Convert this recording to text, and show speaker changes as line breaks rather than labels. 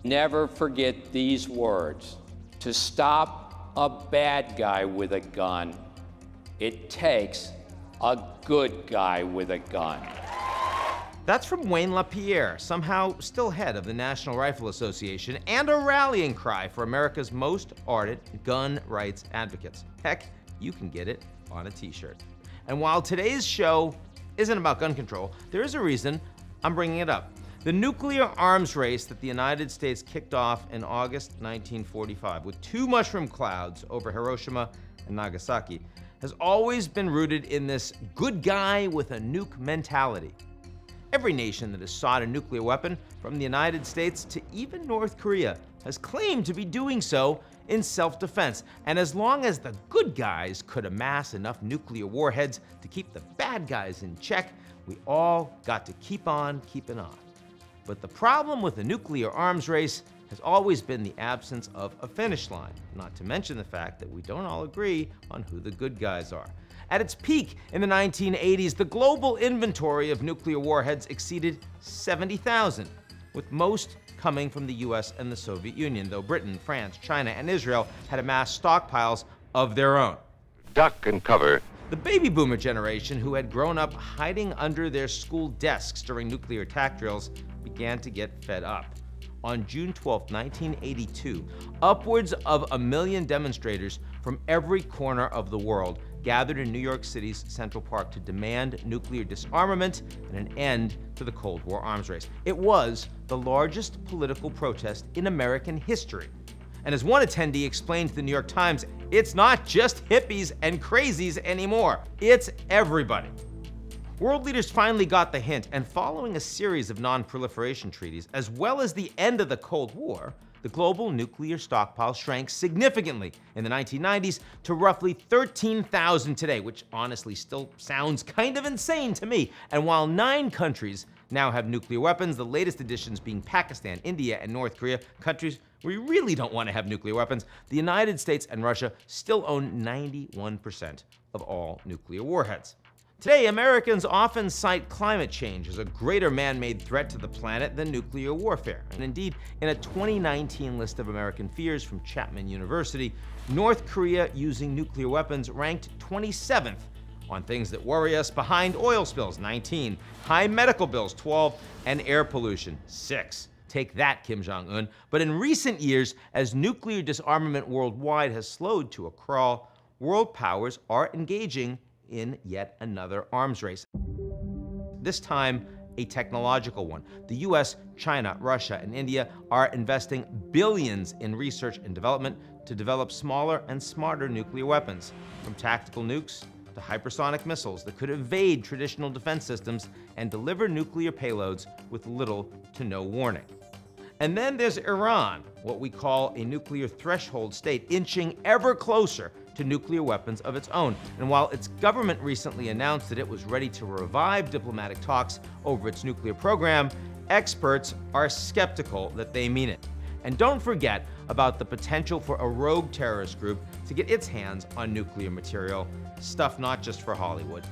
Never forget these words. To stop a bad guy with a gun, it takes a good guy with a gun.
That's from Wayne LaPierre, somehow still head of the National Rifle Association and a rallying cry for America's most ardent gun rights advocates. Heck, you can get it on a t-shirt. And while today's show isn't about gun control, there is a reason I'm bringing it up. The nuclear arms race that the United States kicked off in August 1945 with two mushroom clouds over Hiroshima and Nagasaki has always been rooted in this good guy with a nuke mentality. Every nation that has sought a nuclear weapon, from the United States to even North Korea, has claimed to be doing so in self-defense. And as long as the good guys could amass enough nuclear warheads to keep the bad guys in check, we all got to keep on keeping on. But the problem with the nuclear arms race has always been the absence of a finish line, not to mention the fact that we don't all agree on who the good guys are. At its peak in the 1980s, the global inventory of nuclear warheads exceeded 70,000, with most coming from the US and the Soviet Union, though Britain, France, China, and Israel had amassed stockpiles of their own.
Duck and cover.
The baby boomer generation, who had grown up hiding under their school desks during nuclear attack drills, began to get fed up. On June 12, 1982, upwards of 1 million demonstrators from every corner of the world gathered in New York City's Central Park to demand nuclear disarmament and an end to the Cold War arms race. It was the largest political protest in American history. And as one attendee explained to the New York Times, it's not just hippies and crazies anymore. It's everybody. World leaders finally got the hint, and following a series of non-proliferation treaties, as well as the end of the Cold War, the global nuclear stockpile shrank significantly in the 1990s to roughly 13,000 today, which honestly still sounds kind of insane to me. And while 9 countries now have nuclear weapons, the latest additions being Pakistan, India, and North Korea, countries where we really don't want to have nuclear weapons, the United States and Russia still own 91% of all nuclear warheads. Today, Americans often cite climate change as a greater man-made threat to the planet than nuclear warfare. And indeed, in a 2019 list of American fears from Chapman University, North Korea using nuclear weapons ranked 27th on things that worry us, behind oil spills, 19, high medical bills, 12, and air pollution, 6. Take that, Kim Jong-un. But in recent years, as nuclear disarmament worldwide has slowed to a crawl, world powers are engaging in yet another arms race. This time, a technological one. The US, China, Russia, and India are investing billions in research and development to develop smaller and smarter nuclear weapons, from tactical nukes to hypersonic missiles that could evade traditional defense systems and deliver nuclear payloads with little to no warning. And then there's Iran, what we call a nuclear threshold state, inching ever closer to nuclear weapons of its own. And while its government recently announced that it was ready to revive diplomatic talks over its nuclear program, experts are skeptical that they mean it. And don't forget about the potential for a rogue terrorist group to get its hands on nuclear material, stuff not just for Hollywood.